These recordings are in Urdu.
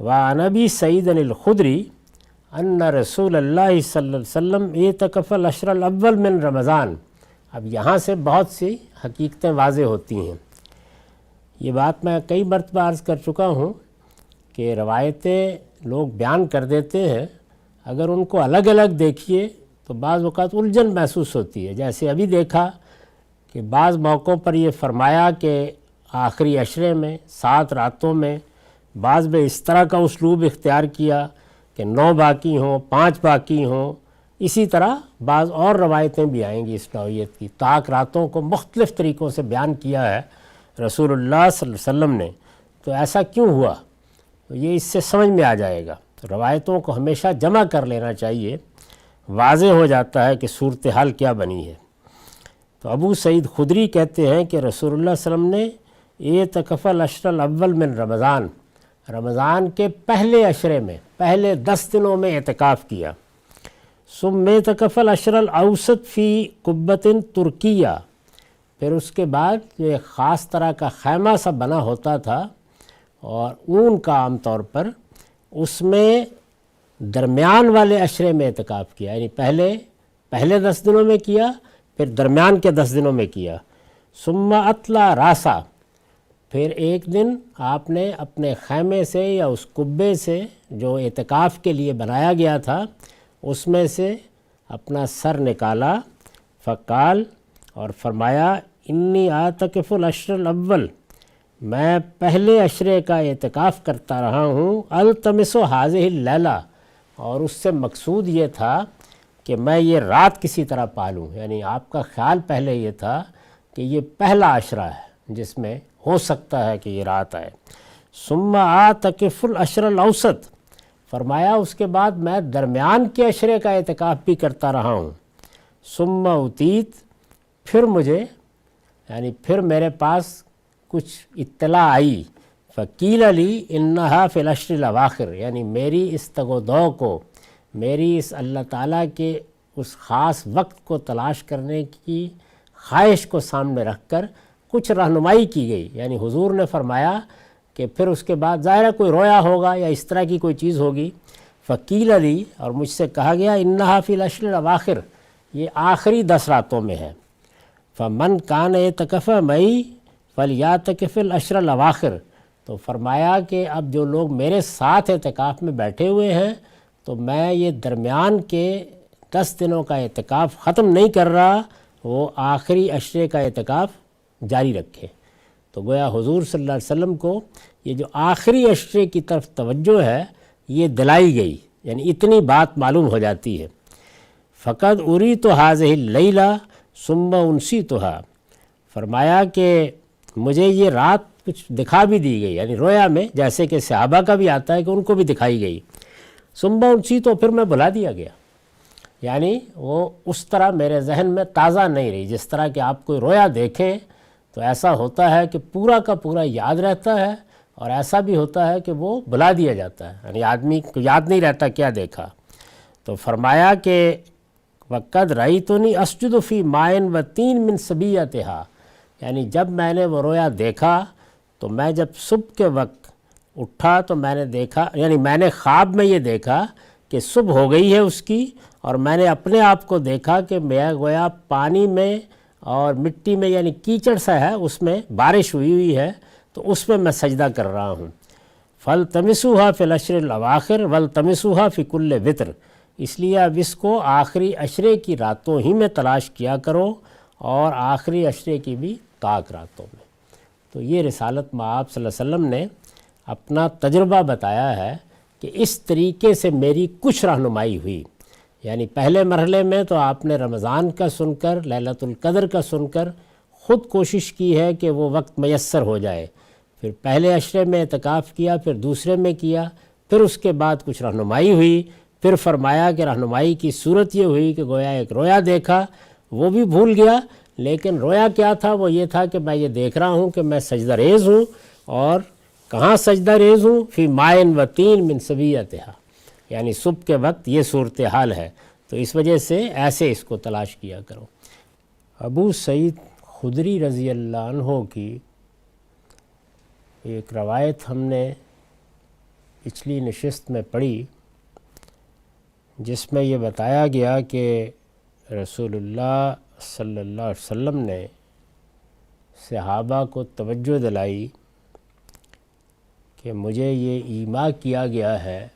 وعن ابی سعید الخدری ان رسول اللہ صلی اللہ علیہ وسلم اعتکف العشر الاول من رمضان۔ اب یہاں سے بہت سی حقیقتیں واضح ہوتی ہیں۔ یہ بات میں کئی مرتبہ عرض کر چکا ہوں کہ روایتیں لوگ بیان کر دیتے ہیں، اگر ان کو الگ الگ دیکھیے تو بعض اوقات الجھن محسوس ہوتی ہے۔ جیسے ابھی دیکھا کہ بعض موقعوں پر یہ فرمایا کہ آخری عشرے میں 7 راتوں میں، بعض میں اس طرح کا اسلوب اختیار کیا کہ 9 باقی ہوں، 5 باقی ہوں۔ اسی طرح بعض اور روایتیں بھی آئیں گی اس نوعیت کی۔ طاق راتوں کو مختلف طریقوں سے بیان کیا ہے رسول اللہ صلی اللہ علیہ وسلم نے، تو ایسا کیوں ہوا؟ تو یہ اس سے سمجھ میں آ جائے گا۔ روایتوں کو ہمیشہ جمع کر لینا چاہیے، واضح ہو جاتا ہے کہ صورتحال کیا بنی ہے۔ تو ابو سعید خدری کہتے ہیں کہ رسول اللہ صلی اللہ علیہ وسلم نے اعتکف العشر الاول من رمضان، رمضان کے پہلے عشرے میں، پہلے 10 دنوں میں اعتکاف کیا۔ ثم اعتکف العشر الاوسط فی قبۃ ترکیہ، پھر اس کے بعد جو ایک خاص طرح کا خیمہ سا بنا ہوتا تھا اور اون کا عام طور پر، اس میں درمیان والے عشرے میں اعتکاف کیا، یعنی پہلے 10 دنوں میں کیا، پھر درمیان کے 10 دنوں میں کیا۔ ثم اطلع راسا، پھر ایک دن آپ نے اپنے خیمے سے یا اس قبے سے جو اعتکاف کے لیے بنایا گیا تھا اس میں سے اپنا سر نکالا، فقال، اور فرمایا انی اعتکف العشر الاول، میں پہلے عشرے کا اعتکاف کرتا رہا ہوں، التمس هذه اللیلہ، اور اس سے مقصود یہ تھا کہ میں یہ رات کسی طرح پالوں، یعنی آپ کا خیال پہلے یہ تھا کہ یہ پہلا عشرہ ہے جس میں ہو سکتا ہے کہ یہ رات آئے۔ ثم اعتکف العشر الاوسط، فرمایا اس کے بعد میں درمیان کے عشرے کا اعتکاف بھی کرتا رہا ہوں۔ ثم اتیت، پھر مجھے، یعنی پھر میرے پاس کچھ اطلاع آئی، فقیل لی انہا فی العشر الاواخر، یعنی میری اس تگ و دو کو، میری اس اللہ تعالیٰ کے اس خاص وقت کو تلاش کرنے کی خواہش کو سامنے رکھ کر کچھ رہنمائی کی گئی۔ یعنی حضور نے فرمایا کہ پھر اس کے بعد ظاہر ہے کوئی رویا ہوگا یا اس طرح کی کوئی چیز ہوگی، فقیل لی، اور مجھ سے کہا گیا انہا فی العشر الاواخر، یہ آخری 10 راتوں میں ہے۔ فمن کان اعتکف معی فلیعتکف العشر الاواخر، تو فرمایا کہ اب جو لوگ میرے ساتھ اعتکاف میں بیٹھے ہوئے ہیں تو میں یہ درمیان کے 10 دنوں کا اعتکاف ختم نہیں کر رہا، وہ آخری عشرے کا اعتکاف جاری رکھے۔ تو گویا حضور صلی اللہ علیہ وسلم کو یہ جو آخری عشرے کی طرف توجہ ہے یہ دلائی گئی، یعنی اتنی بات معلوم ہو جاتی ہے۔ فقد اریت هذه اللیلہ ثم انسیتها، فرمایا کہ مجھے یہ رات کچھ دکھا بھی دی گئی، یعنی رویا میں، جیسے کہ صحابہ کا بھی آتا ہے کہ ان کو بھی دکھائی گئی۔ ثم انسیت، تو پھر میں بھلا دیا گیا، یعنی وہ اس طرح میرے ذہن میں تازہ نہیں رہی۔ جس طرح کہ آپ کوئی رویا دیکھیں تو ایسا ہوتا ہے کہ پورا کا پورا یاد رہتا ہے، اور ایسا بھی ہوتا ہے کہ وہ بھلا دیا جاتا ہے، یعنی آدمی کو یاد نہیں رہتا کیا دیکھا۔ تو فرمایا کہ وقد رأیتنی اسجد فی ماء و طین من صبیۃھا، یعنی جب میں نے وہ رویا دیکھا تو میں جب صبح کے وقت اٹھا تو میں نے دیکھا، یعنی میں نے خواب میں یہ دیکھا کہ صبح ہو گئی ہے اس کی، اور میں نے اپنے آپ کو دیکھا کہ میں گویا پانی میں اور مٹی میں، یعنی کیچڑ سا ہے، اس میں بارش ہوئی ہے تو اس میں میں سجدہ کر رہا ہوں۔ فَالْتَمِسُوهَا فِي الْعَشْرِ الْأَوَاخِرِ وَالْتَمِسُوهَا فِي كُلِّ وِتْرٍ، اس لیے اب اس کو آخری عشرے کی راتوں ہی میں تلاش کیا کرو، اور آخری عشرے کی بھی طاق راتوں میں۔ تو یہ رسالت مآب صلی اللہ علیہ وسلم نے اپنا تجربہ بتایا ہے کہ اس طریقے سے میری کچھ رہنمائی ہوئی۔ یعنی پہلے مرحلے میں تو آپ نے رمضان کا سن کر، لیلۃ القدر کا سن کر خود کوشش کی ہے کہ وہ وقت میسر ہو جائے، پھر پہلے عشرے میں اعتکاف کیا، پھر دوسرے میں کیا، پھر اس کے بعد کچھ رہنمائی ہوئی، پھر فرمایا کہ رہنمائی کی صورت یہ ہوئی کہ گویا ایک رویا دیکھا، وہ بھی بھول گیا، لیکن رویا کیا تھا؟ وہ یہ تھا کہ میں یہ دیکھ رہا ہوں کہ میں سجدہ ریز ہوں، اور کہاں سجدہ ریز ہوں؟ فی ماء و طین من صبیۃھا، یعنی صبح کے وقت یہ صورتحال ہے، تو اس وجہ سے ایسے اس کو تلاش کیا کرو۔ ابو سعید خدری رضی اللہ عنہ کی ایک روایت ہم نے پچھلی نشست میں پڑھی، جس میں یہ بتایا گیا کہ رسول اللہ صلی اللہ علیہ وسلم نے صحابہ کو توجہ دلائی کہ مجھے یہ ایما کیا گیا ہے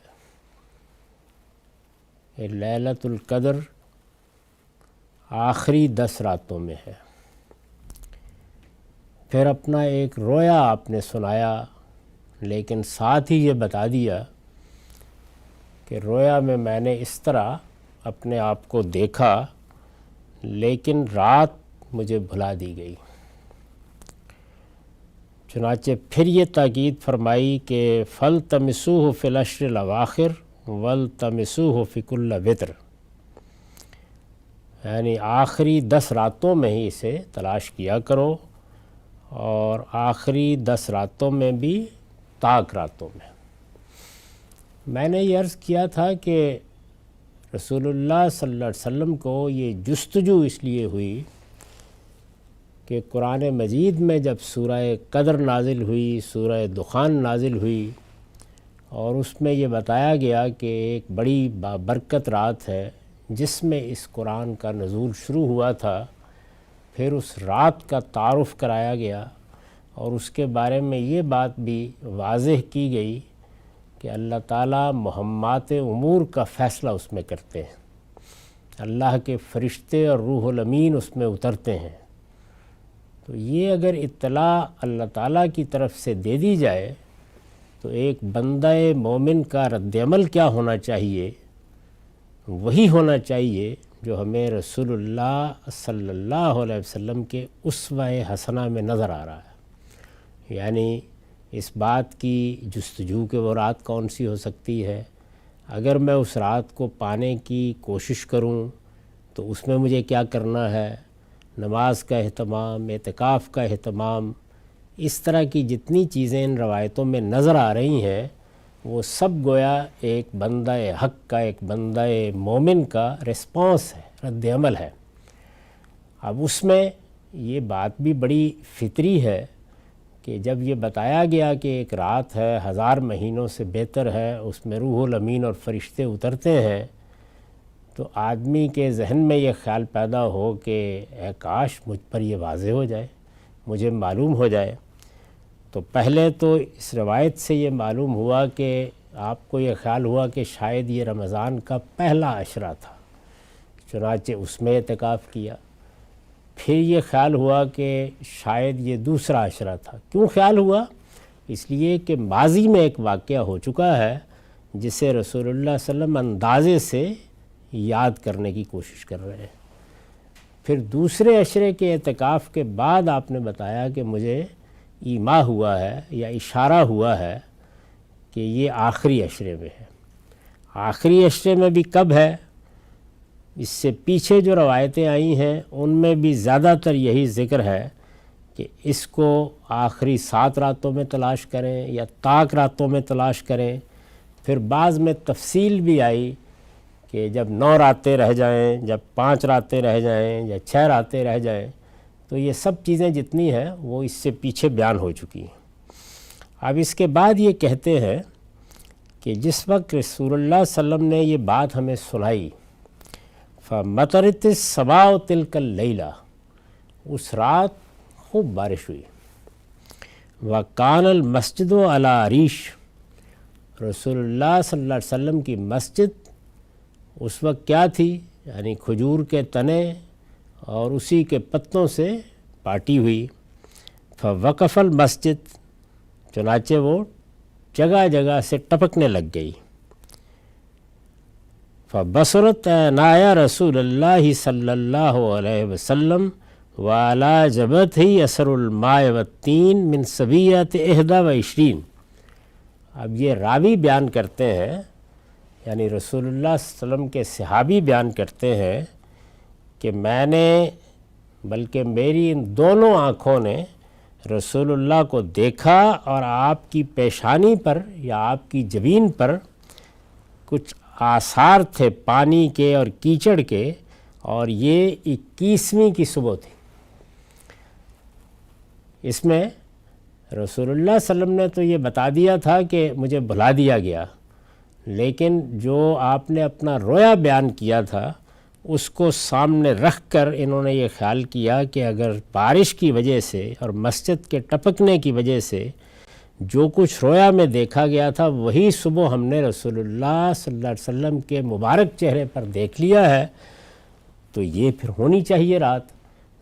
کہ لیلۃ القدر آخری 10 راتوں میں ہے۔ پھر اپنا ایک رویا آپ نے سنایا، لیکن ساتھ ہی یہ بتا دیا کہ رویا میں نے اس طرح اپنے آپ کو دیکھا، لیکن رات مجھے بھلا دی گئی۔ چنانچہ پھر یہ تاکید فرمائی کہ فَلْتَمِسُوهُ فِي الْعَشْرِ الْأَوَاخِرِ وَلْتَمِسُوهُ فِي كُلِّ وِتْرٍ، یعنی آخری 10 راتوں میں ہی اسے تلاش کیا کرو، اور آخری 10 راتوں میں بھی طاق راتوں میں۔ میں نے یہ عرض کیا تھا کہ رسول اللہ صلی اللہ علیہ وسلم کو یہ جستجو اس لیے ہوئی کہ قرآن مجید میں جب سورہ قدر نازل ہوئی، سورہ دخان نازل ہوئی، اور اس میں یہ بتایا گیا کہ ایک بڑی بابرکت رات ہے جس میں اس قرآن کا نزول شروع ہوا تھا، پھر اس رات کا تعارف کرایا گیا، اور اس کے بارے میں یہ بات بھی واضح کی گئی کہ اللہ تعالیٰ مہمات امور کا فیصلہ اس میں کرتے ہیں، اللہ کے فرشتے اور روح الامین اس میں اترتے ہیں۔ تو یہ اگر اطلاع اللہ تعالیٰ کی طرف سے دے دی جائے تو ایک بندہ مومن کا رد عمل کیا ہونا چاہیے؟ وہی ہونا چاہیے جو ہمیں رسول اللہ صلی اللہ علیہ وسلم کے اسوہ حسنہ میں نظر آ رہا ہے۔ یعنی اس بات کی جستجو کہ وہ رات کون سی ہو سکتی ہے، اگر میں اس رات کو پانے کی کوشش کروں تو اس میں مجھے کیا کرنا ہے، نماز کا اہتمام، اعتکاف کا اہتمام، اس طرح کی جتنی چیزیں ان روایتوں میں نظر آ رہی ہیں، وہ سب گویا ایک بندہ حق کا، ایک بندہ مومن کا رسپانس ہے، رد عمل ہے۔ اب اس میں یہ بات بھی بڑی فطری ہے کہ جب یہ بتایا گیا کہ ایک رات ہے 1000 مہینوں سے بہتر ہے، اس میں روح الامین اور فرشتے اترتے ہیں، تو آدمی کے ذہن میں یہ خیال پیدا ہو کہ اے کاش مجھ پر یہ واضح ہو جائے، مجھے معلوم ہو جائے۔ تو پہلے تو اس روایت سے یہ معلوم ہوا کہ آپ کو یہ خیال ہوا کہ شاید یہ رمضان کا پہلا عشرہ تھا، چنانچہ اس میں اعتکاف کیا۔ پھر یہ خیال ہوا کہ شاید یہ دوسرا عشرہ تھا۔ کیوں خیال ہوا؟ اس لیے کہ ماضی میں ایک واقعہ ہو چکا ہے جسے رسول اللہ صلی اللہ علیہ وسلم اندازے سے یاد کرنے کی کوشش کر رہے ہیں۔ پھر دوسرے عشرے کے اعتکاف کے بعد آپ نے بتایا کہ مجھے ایما ہوا ہے یا اشارہ ہوا ہے کہ یہ آخری عشرے میں ہے۔ آخری عشرے میں بھی کب ہے؟ اس سے پیچھے جو روایتیں آئی ہیں ان میں بھی زیادہ تر یہی ذکر ہے کہ اس کو آخری 7 راتوں میں تلاش کریں یا طاق راتوں میں تلاش کریں۔ پھر بعض میں تفصیل بھی آئی کہ جب 9 راتیں رہ جائیں، جب 5 راتیں رہ جائیں یا 6 راتیں رہ جائیں، تو یہ سب چیزیں جتنی ہیں وہ اس سے پیچھے بیان ہو چکی ہیں۔ اب اس کے بعد یہ کہتے ہیں کہ جس وقت رسول اللہ صلی اللہ علیہ وسلم نے یہ بات ہمیں سنائی، فَمَطَرَتِ السَّمَاءُ تِلْكَ اللَّيْلَةَ، اس رات خوب بارش ہوئی۔ وَكَانَ الْمَسْجِدُ عَلَىٰ عَرِيشٍ، رسول اللہ صلی اللہ علیہ وسلم کی مسجد اس وقت کیا تھی؟ یعنی کھجور کے تنے اور اسی کے پتوں سے پاٹی ہوئی۔ فوقف المسجد، چنانچہ وہ جگہ جگہ سے ٹپکنے لگ گئی۔ فبصرت عینایا رسول اللہ صلی اللہ علیہ وسلم وعلی جبہتہ اثر الماء والتین من صبیۃ 21۔ اب یہ راوی بیان کرتے ہیں، یعنی رسول اللہ صلی اللہ علیہ وسلم کے صحابی بیان کرتے ہیں کہ میں نے، بلکہ میری ان دونوں آنکھوں نے رسول اللہ کو دیکھا، اور آپ کی پیشانی پر یا آپ کی جبین پر کچھ آثار تھے پانی کے اور کیچڑ کے، اور یہ 21ویں کی صبح تھی۔ اس میں رسول اللہ صلی اللہ علیہ وسلم نے تو یہ بتا دیا تھا کہ مجھے بھلا دیا گیا، لیکن جو آپ نے اپنا رویا بیان کیا تھا اس کو سامنے رکھ کر انہوں نے یہ خیال کیا کہ اگر بارش کی وجہ سے اور مسجد کے ٹپکنے کی وجہ سے جو کچھ رویا میں دیکھا گیا تھا وہی صبح ہم نے رسول اللہ صلی اللہ علیہ وسلم کے مبارک چہرے پر دیکھ لیا ہے، تو یہ پھر ہونی چاہیے رات۔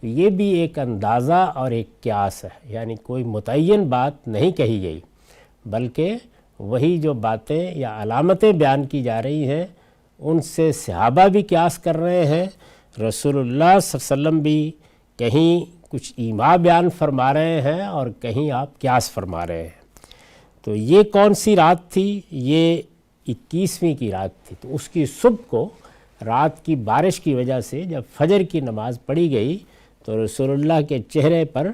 یہ بھی ایک اندازہ اور ایک قیاس ہے، یعنی کوئی متعین بات نہیں کہی گئی، بلکہ وہی جو باتیں یا علامتیں بیان کی جا رہی ہیں ان سے صحابہ بھی قیاس کر رہے ہیں، رسول اللہ صلی اللہ علیہ وسلم بھی کہیں کچھ ایما بیان فرما رہے ہیں اور کہیں آپ قیاس فرما رہے ہیں۔ تو یہ کون سی رات تھی؟ یہ 21ویں کی رات تھی۔ تو اس کی صبح کو رات کی بارش کی وجہ سے جب فجر کی نماز پڑھی گئی تو رسول اللہ کے چہرے پر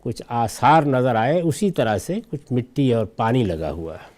کچھ آثار نظر آئے، اسی طرح سے کچھ مٹی اور پانی لگا ہوا ہے۔